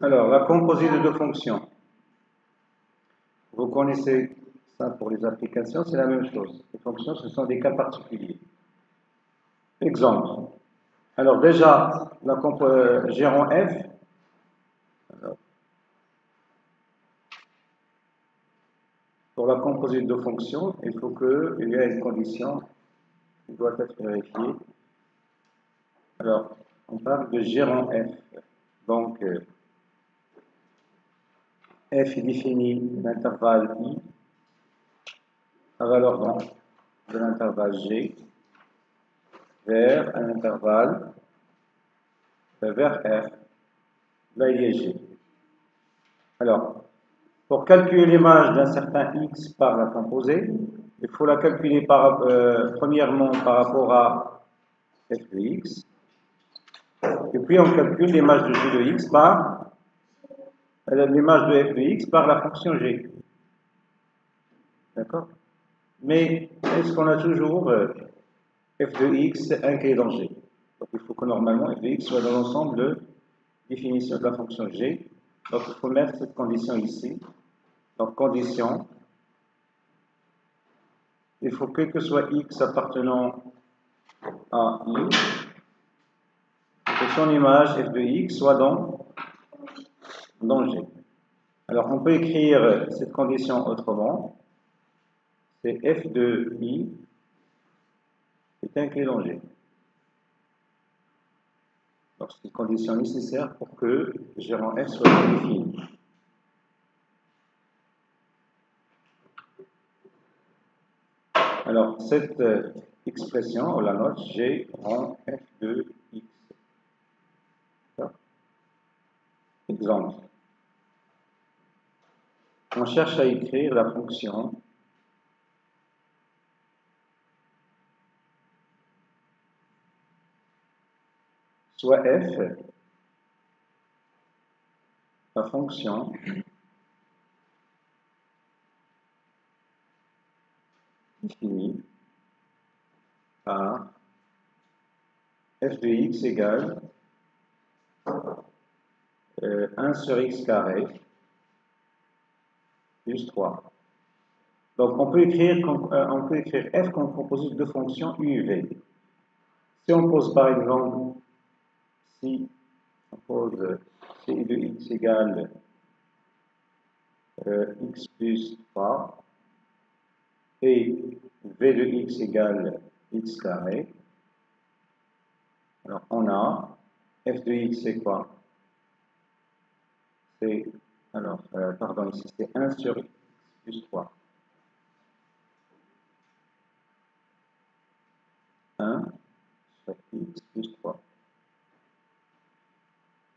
Alors, la composée de deux fonctions. Vous connaissez ça pour les applications, c'est la même chose. Les fonctions, ce sont des cas particuliers. Exemple. Alors déjà, gérons f. Alors, pour la composée de deux fonctions, il faut qu'il y ait une condition qui doit être vérifiée. Alors, on parle de gérant f. Donc, f définit l'intervalle i à valeur de l'intervalle g vers un intervalle vers r. Là, il y a g. Alors, pour calculer l'image d'un certain x par la composée, il faut la calculer premièrement par rapport à f de x, et puis on calcule l'image de g de x par l'image de f de x par la fonction g. D'accord? Mais est-ce qu'on a toujours f de x inclus dans g? Donc il faut que normalement f de x soit dans l'ensemble de définition de la fonction g. Donc il faut mettre cette condition ici. Donc condition, il faut que soit x appartenant à i, que son image f de x soit dans G. Alors on peut écrire cette condition autrement. C'est f de i est inclus dans G. Donc c'est une condition nécessaire pour que gérant f soit défini. Alors cette expression, on la note g rend f de x. Exemple. On cherche à écrire la fonction soit f, la fonction définie par f de x égale 1 sur x carré plus 3. Donc on peut écrire f comme composite de fonctions u et v. Si on pose par exemple, si on pose ci de x égale x plus 3 et v de x égale x carré, alors on a f de x c'est quoi? C'est, alors, pardon, ici c'est 1 sur x plus 3. 1 sur x plus 3.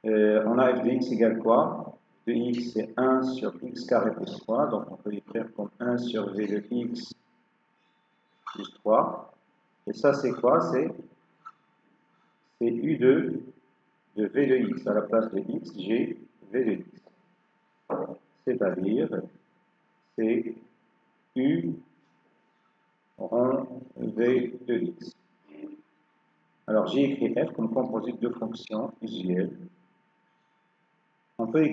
On a f de x égale quoi? F de x c'est 1 sur x carré plus 3, donc on peut l'écrire comme 1 sur v de x plus 3. Et ça c'est quoi? C'est u de v de x, à la place de x, j'ai v de x. C'est-à-dire, c'est u rond v de x. Alors j'ai écrit f comme composite de fonctions usuelles. On peut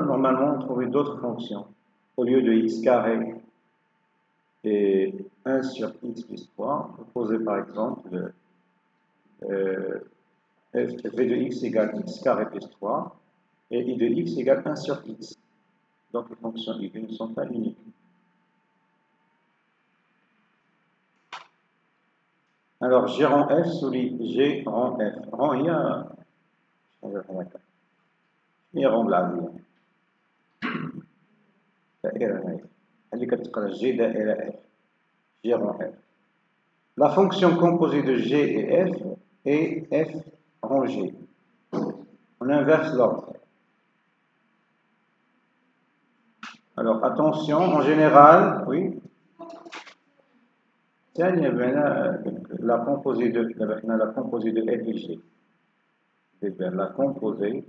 normalement trouver d'autres fonctions. Au lieu de x carré et 1 sur x plus 3, on peut poser par exemple f de x égale x carré plus 3 et i de x égale 1 sur x. Donc les fonctions i ne sont pas uniques. Alors G rend f sourit G rend f. Rend il y a rend la vie. G rend f. La fonction composée de g et f est f rond g. On inverse l'ordre. Alors attention, en général, oui. La composée de f et g. La composée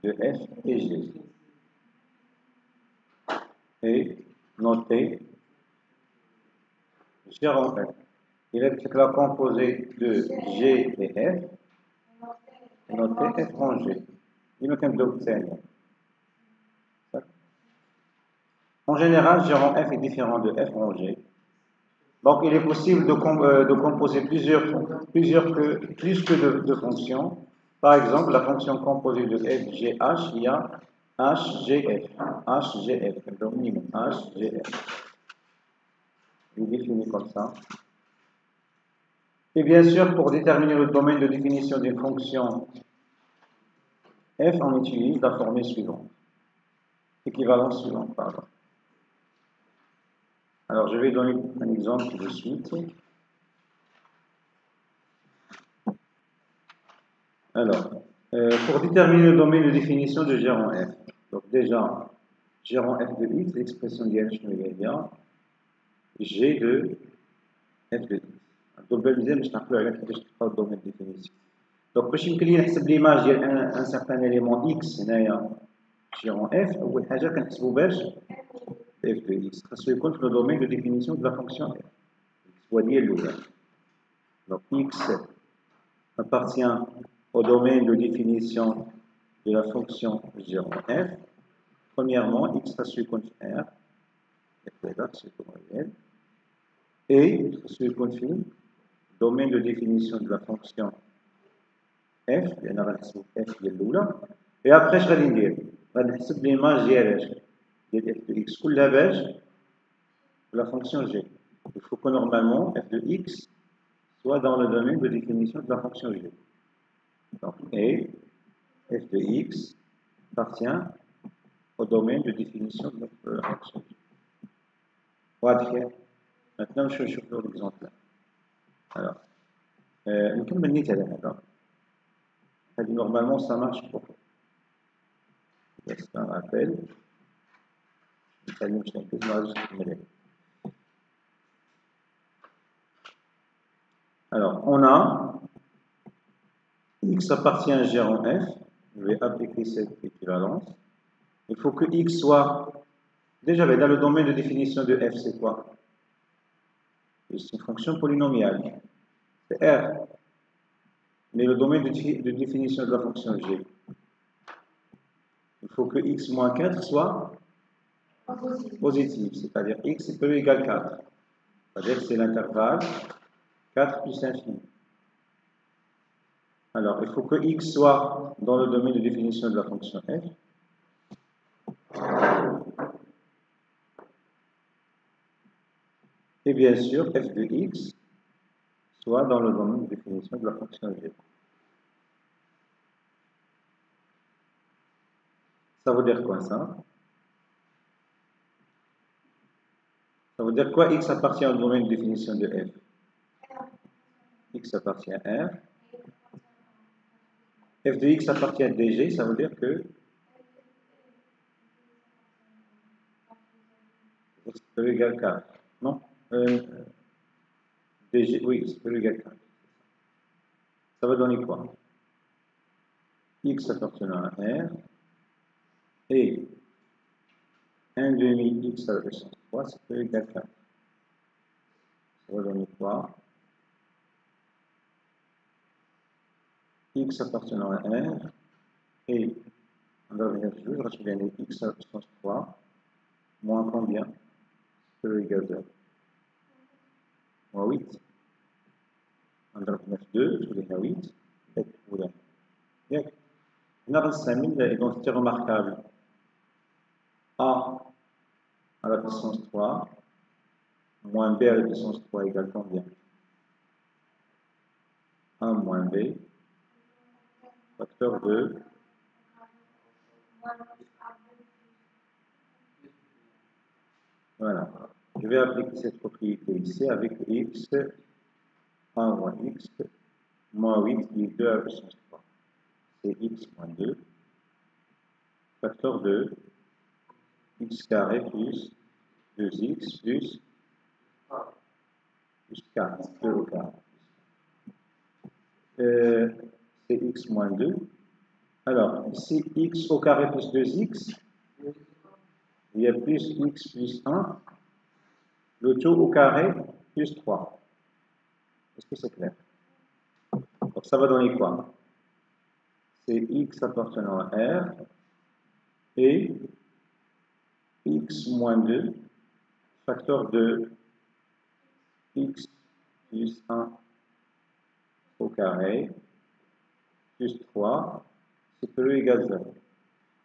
de f et g est notée G rond f. Il est que la composée de g et f noté f rang G. Il nous d'obtenir. En général, G rang f est différent de f rang G. Donc, il est possible de composer plus que de fonctions. Par exemple, la fonction composée de f, g, h, il y a h, g, f. H, g, f. Donc, h, g, f. Il est défini comme ça. Et bien sûr, pour déterminer le domaine de définition d'une fonction f, on utilise la formule suivante. Équivalence suivante, pardon. Alors, je vais donner un exemple tout de suite. Alors, pour déterminer le domaine de définition de G rang f, donc déjà, G rang f de x, l'expression d'IH mégalia, G de f de x. Donc, je vais vous le domaine de définition. Donc, باش يمكن لي نحسب l'image ديال un certain élément x هنايا G rang f, أول حاجة كنحسبو باش f de x خاصو يكون في le domaine de définition de la fonction f. هو ديال الأولى. Donc, x appartient au domaine de définition de la fonction g rang f. Premièrement, x راه r, f là, c'est réel, et le domaine de définition de la fonction f, لأن غنحسبو f ديال الأولى, et après اش غادي ندير؟ غادي نحسب l'image ديال f de x كلها باش la fonction g. Il faut que normalement f de x soit dans le domaine de définition de la fonction g. Donc, et f de x appartient au domaine de définition de la fonction g. واضح. Maintenant, je vais faire l'exemple. Alors, نكمل نيت على هذا. Normalement, ça marche pour. C'est un rappel. Alors, on a x appartient à G rang f. Je vais appliquer cette équivalence. Il faut que x soit. Déjà, dans le domaine de définition de f, c'est quoi? C'est une fonction polynomiale. C'est R. Mais le domaine de définition de la fonction G, il faut que x moins 4 soit positif, c'est-à-dire x est plus ou égal 4. C'est-à-dire que c'est l'intervalle 4 plus infini. Alors, il faut que x soit dans le domaine de définition de la fonction f. Et bien sûr, f de x soit dans le domaine de définition de la fonction g. Ça veut dire quoi ça? Ça veut dire quoi? X appartient au domaine de définition de f. X appartient à R. F de x appartient à dg, ça veut dire que x peut égal 4. Non? dg, oui, x peut égal 4. Ça va donner quoi? X appartenant à R et 1 demi x à la puissance 3, ça peut égal 4. Ça va donner quoi? X appartenant à R et on va revenir toujours, je vais gagner x à la puissance 3 moins combien? Ça peut égal 0. Moins 8. On va revenir 2, je vais gagner 8. Et voilà. Bien. On a 5000 l'identité remarquable. A à la puissance 3 moins B à la puissance 3 égale combien? 1 moins B facteur 2 voilà. Je vais appliquer cette propriété ici avec x 1 moins x moins 8 qui est 2 à la puissance 3. C'est x moins 2 facteur 2 x carré plus 2x plus 4, 2 au carré. C'est x moins 2. Alors, ici, x au carré plus 2x, il y a plus x plus 1, le tout au carré plus 3. Est-ce que c'est clair? Donc, ça va donner quoi? c'est x appartenant à R et x moins 2 facteur de x plus 1 au carré plus 3 supérieur ou égal à 0.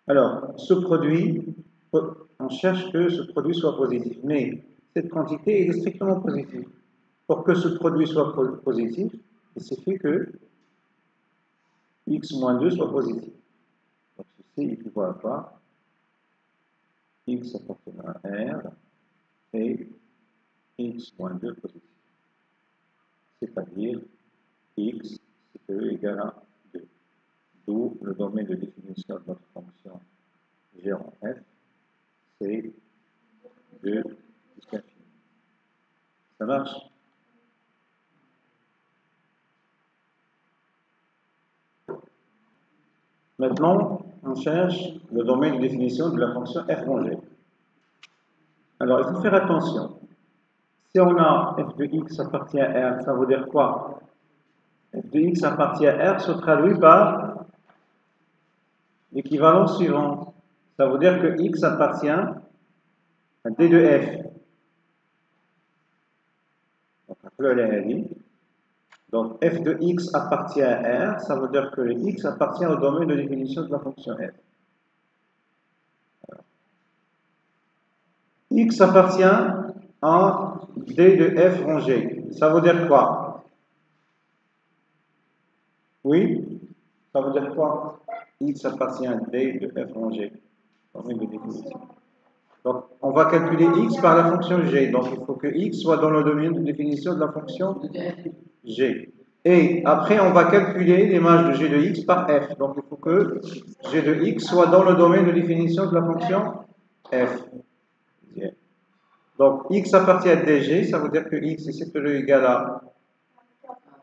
Alors, ce produit, on cherche que ce produit soit positif, mais cette quantité est strictement positive. Pour que ce produit soit positif, il suffit que x moins 2 soit positif. Donc ceci équivaut à quoi? X appartenant à R et x moins 2 positif. C'est-à-dire x supérieur ou égal à 2. D'où le domaine de définition de notre fonction g en f, c'est 2 jusqu'à l'infini. Ça marche? Maintenant, on cherche le domaine de définition de la fonction f rongée. Alors, il faut faire attention. Si on a f de x appartient à R, ça veut dire quoi? F de x appartient à R se traduit par l'équivalence suivante. Ça veut dire que x appartient à D de f. Donc, appelons les RI. Donc, f de x appartient à R, ça veut dire que le x appartient au domaine de définition de la fonction f. Alors, x appartient à D de f rongé. Ça veut dire quoi? Oui? Ça veut dire quoi? X appartient à D de f rongé. Domaine de définition. Donc, on va calculer x par la fonction g. Donc, il faut que x soit dans le domaine de définition de la fonction g. Et après, on va calculer l'image de g de x par f. Donc, il faut que g de x soit dans le domaine de définition de la fonction f. Donc, x appartient à dg, ça veut dire que x est supérieur ou égal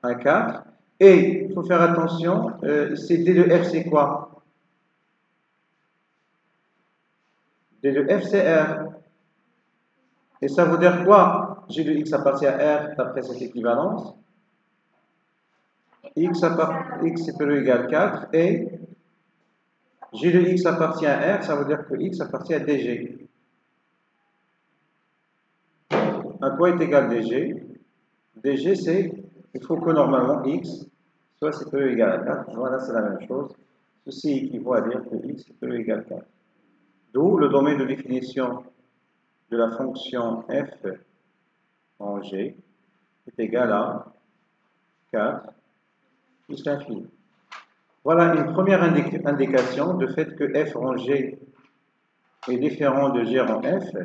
à 4. Et, il faut faire attention, c'est d de f, c'est quoi? D de f, c'est R. Et ça veut dire quoi? G de x appartient à R d'après cette équivalence. X supérieur ou égal à 4 et G de x appartient à R, ça veut dire que x appartient à dg. À quoi est égal dg? dg, c'est, il faut que normalement x soit supérieur ou égal à 4. Voilà, c'est la même chose. Ceci équivaut à dire que x supérieur ou égal à 4. D'où le domaine de définition de la fonction f en g est égal à 4 plus l'infini. Voilà une première indication de fait que f en g est différent de g en f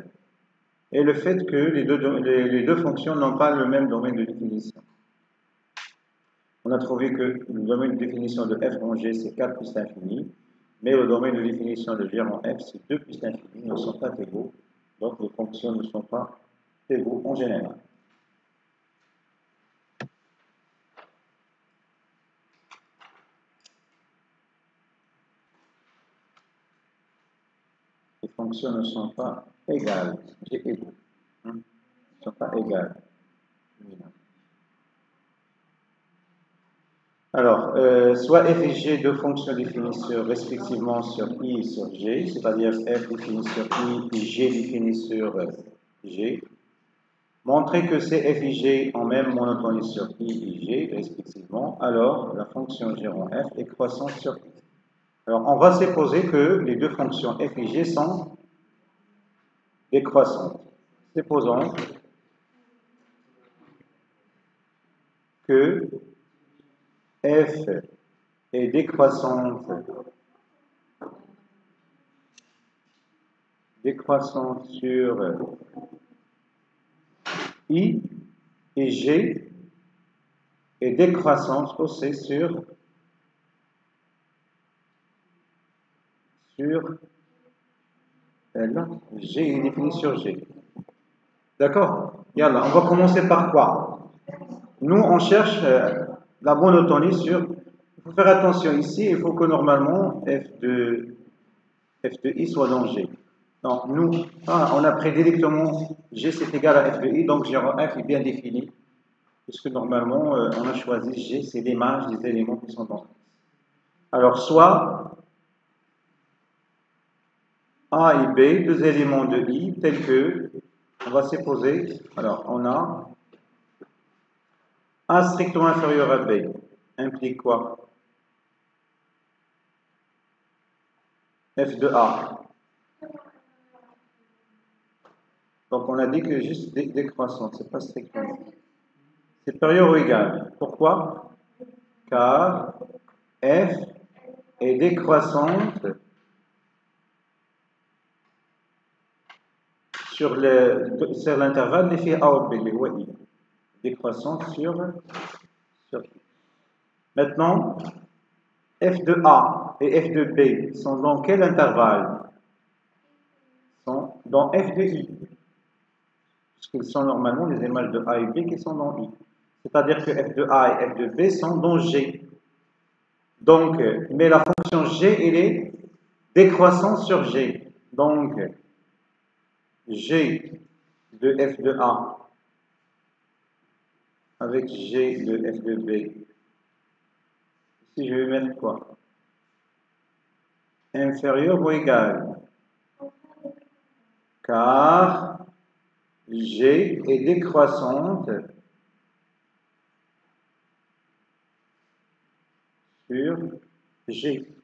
et le fait que les deux fonctions n'ont pas le même domaine de définition. On a trouvé que le domaine de définition de f en g c'est 4 plus l'infini, mais le domaine de définition de g en f c'est 2 plus l'infini, ils ne sont pas égaux, donc les fonctions ne sont pas égaux en général. Les fonctions ne sont pas égales, g égaux, ne sont pas égales. Alors, soit f et g, deux fonctions définies respectivement sur i et sur g, c'est-à-dire f définie sur i et g définie sur g. Montrer que ces f et g ont même monotonie sur i et g respectivement, alors la fonction g en f est croissante sur i. Alors, on va supposer que les deux fonctions f et g sont décroissantes. Supposons que f est décroissante sur I et G est décroissante aussi sur L. G est défini sur G. D'accord? Yallah, on va commencer par quoi? Nous, on cherche la monotonie sur... Il faut faire attention ici, il faut que normalement f de I soit dans G. Donc, nous, on a pris directement G c'est égal à f de I, donc G en f est bien défini. Puisque normalement, on a choisi G, c'est l'image des éléments qui sont dans X. Alors, soit A et B, deux éléments de I, tels que, on va supposer, alors on a A strictement inférieur à B, implique quoi? F de A. Donc on a dit que juste décroissant, c'est pas strictement. C'est supérieur ou égal. Pourquoi? Car F est décroissante sur l'intervalle des filles A ou B, les I. Décroissante sur I. Maintenant, F de A et F de B sont dans quel intervalle? Sont dans F de I. Puisqu'ils sont normalement les images de A et B qui sont dans I. C'est-à-dire que F de A et F de B sont dans G. Donc, mais la fonction G, elle est décroissante sur G. Donc, G de F de A avec G de F de B. Ici, je vais mettre quoi? Inférieur ou égal? Car G est décroissante sur G.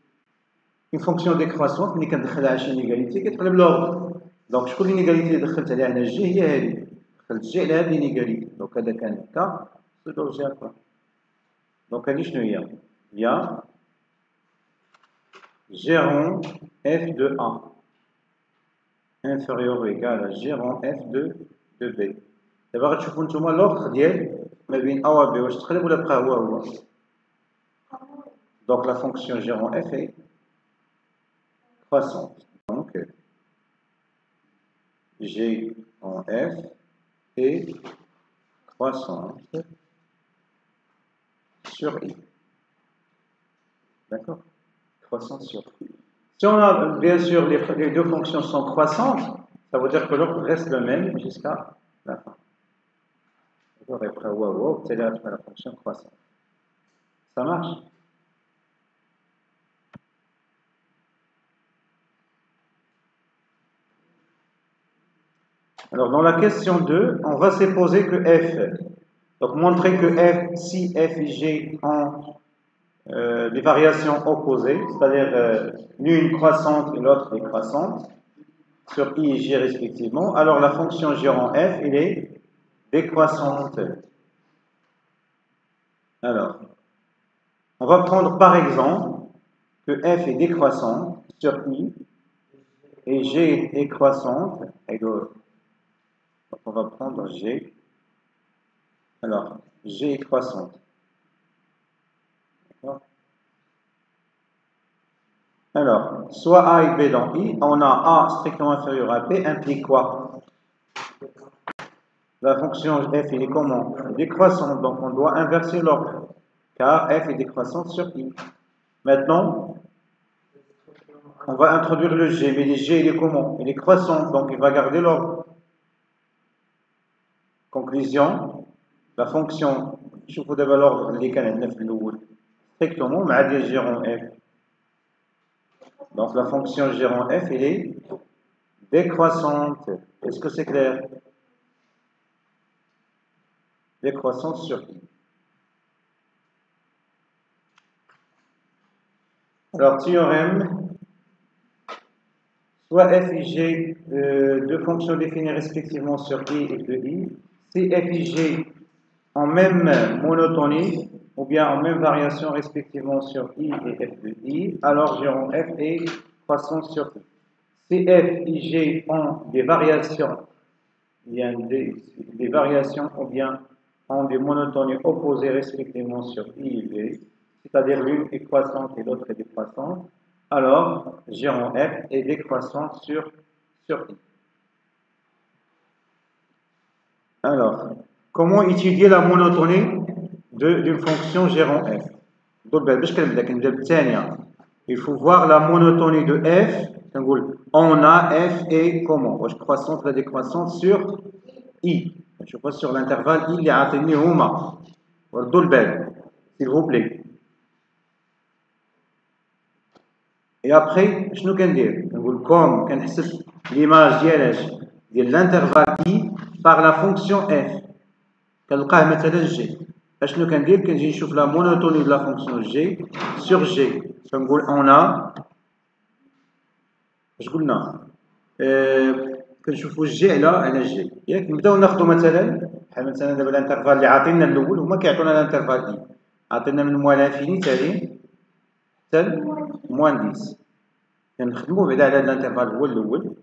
Une fonction décroissante, mais quand on a une inégalité, qui est l'ordre. Donc, je trouve l'inégalité de G, هي هذه. دخلت G على هذه l'inégalité. Donc, هذا كان هكا. Donc, j'ai quoi? Donc, هذه شنو هي؟ هي G rond F de A inférieur ou égal à G rond F de B. دابا غتشوفوا نتوما l'ordre ديال ما بين A و B واش تقلب ولا بقى هو. Donc, la fonction G rond F est croissante. Donc, G en F est croissante sur I. D'accord? Croissante sur I. Si on a, bien sûr, les deux fonctions sont croissantes, ça veut dire que l'ordre reste le même jusqu'à la fin. D'accord? Et après, c'est la fonction croissante. Ça marche? Alors, dans la question 2, on va supposer que F, donc montrer que F, si F et G ont des variations opposées, c'est-à-dire l'une croissante et l'autre décroissante, sur I et J respectivement, alors la fonction G en F, elle est décroissante. Alors, on va prendre par exemple que F est décroissante sur I et G est décroissante. Donc on va prendre G. Alors, G est croissante. Alors, soit A et B dans I, on a A strictement inférieur à B, implique quoi? La fonction F elle est comment? Décroissante, donc on doit inverser l'ordre, car F est décroissante sur I. Maintenant, on va introduire le G, mais le G il est comment? Il est croissant, donc il va garder l'ordre. Conclusion, la fonction, je vous donne l'ordre اللي كانت في الأول strictement مع ديال G en F. Donc la fonction G en F, elle est décroissante. Est-ce que c'est clair? Décroissante sur I. Alors, théorème, soit F et G, deux fonctions définies respectivement sur I et de I, si F et G en même monotonie, ou bien en même variation respectivement sur I et F de I, alors G en F est croissant sur I. Si F et G ont des variations, des variations ou bien ont des monotonies opposées respectivement sur I et B, c'est-à-dire l'une est croissante et l'autre est décroissante, alors G en F est décroissant sur I. Alors, comment étudier la monotonie d'une fonction G en F? Il faut voir la monotonie de F. On a F et comment? Croissante, la décroissante sur I. Je vois sur l'intervalle I, il y a un s'il vous plaît. Et après, je nous dire, comme l'image de l'intervalle I par la fonction f. كنلقاه مثلا G. اشنو كندير كنجي نشوف la monotonie de la fonction G sur G. كنقول on a اش قلنا كنشوفوا G على G. ياك نبداو ناخذوا مثلا بحال مثلا دابا الانترفال اللي عاطينا الاول هما كيعطونا الانترفال I. عاطينا من موان لانفيني حتى موان 10. كنخدموا بعدا على الانترفال هو الاول.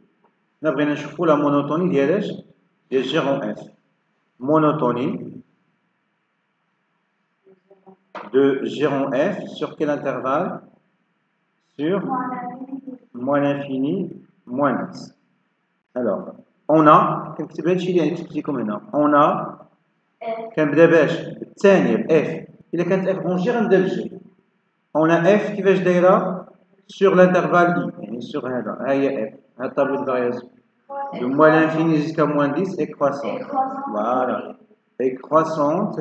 حنا بغينا نشوفوا لا مونوتوني ديال G en f. Monotonie de G en f sur quel intervalle? Sur moins l'infini, moins 10. Alors, on a, on a كنبدا باش الثانيه باف. الا كانت اف اون جي غنبدا بجي. on a f كيفاش دايره sur l'intervalle i يعني sur هذا ها هي f. هذا الطابلو de variation de moins l'infini jusqu'à moins 10 est croissante. Voilà. Et croissante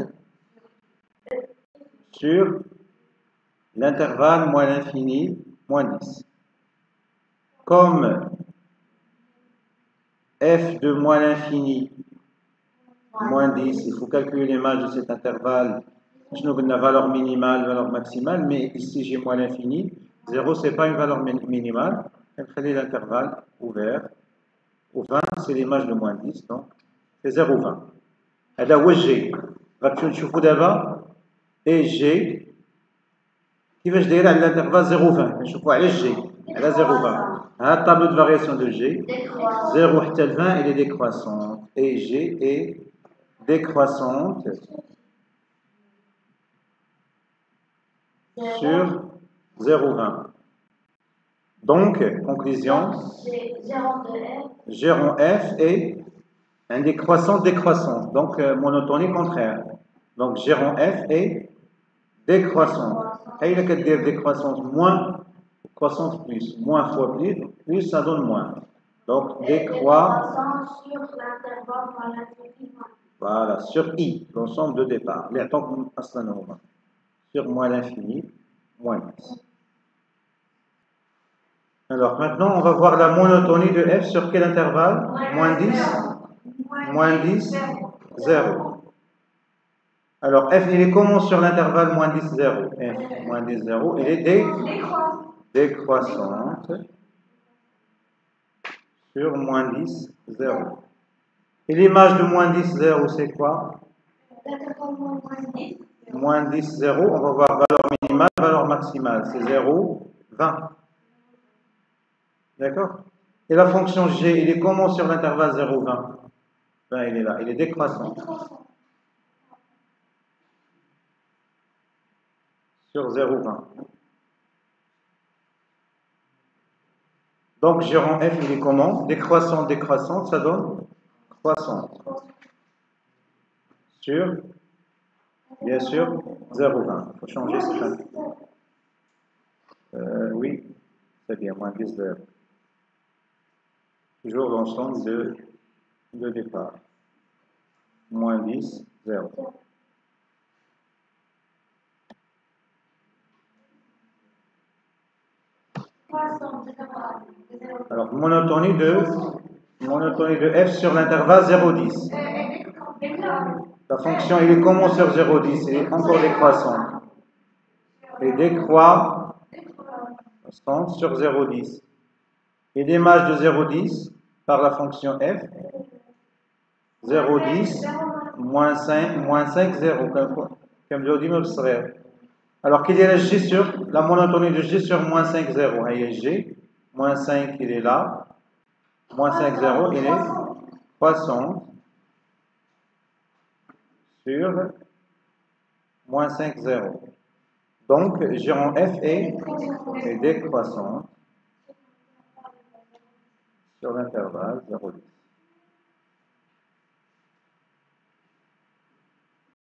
sur l'intervalle moins l'infini, moins 10. Comme f de moins l'infini, moins 10, il faut calculer l'image de cet intervalle. Je nous donne la valeur minimale, valeur maximale, mais ici j'ai moins l'infini. 0, ce n'est pas une valeur minimale. On crée l'intervalle ouvert. Au 20, c'est l'image de moins 10, donc c'est 0,20. هذا هو G. غتمشيو تشوفوا دابا et G كيفاش دايره على الانترفال 0,20. كنشوفوا على G على 0,20. هذا الطابلو de variation de G 0 حتى 20 il est décroissante et G est décroissante sur 0,20. Donc, conclusion, G en f est un décroissant. Donc, monotonie contraire. Donc, G en f est décroissante. Et il a qu'à dire décroissance moins, croissance plus. Moins fois plus ça donne moins. Donc, décroissance sur l'intervalle. Voilà, sur I, l'ensemble de départ. Sur moins l'infini, moins 10. Alors maintenant, on va voir la monotonie de f sur quel intervalle? Moins 10, moins 10, 0. Alors f, il est comment sur l'intervalle moins 10, 0? F, moins 10, 0, il est décroissante sur moins 10, 0. Et l'image de moins 10, 0, c'est quoi? Moins 10, 0, on va voir valeur minimale, valeur maximale, c'est 0, 20. D'accord? Et la fonction g, il est comment sur l'intervalle 0, 20? Ben, il est là, il est décroissant. Sur 0, 20. Donc, g en f, il est comment? Décroissant, ça donne croissante. Sur, bien sûr, 0,20. Il faut changer ce terme. Oui, c'est bien, moins 10, 0. Toujours l'ensemble de départ. Moins 10, 0. Alors, monotonie de f sur l'intervalle 0,10. La fonction, il est comment sur 0,10? Il est encore décroissante. Et décroissante sur 0,10. Et l'image de 0,10 par la fonction f, 0,10, moins 5, 0. Comme je dis, alors qu'il y a G sur, la monotonie de G sur moins 5, 0. Il y a G, moins 5, il est là. Moins 5, 0, il est croissant sur moins 5, 0. Donc, G en f est décroissant sur l'intervalle 0,10.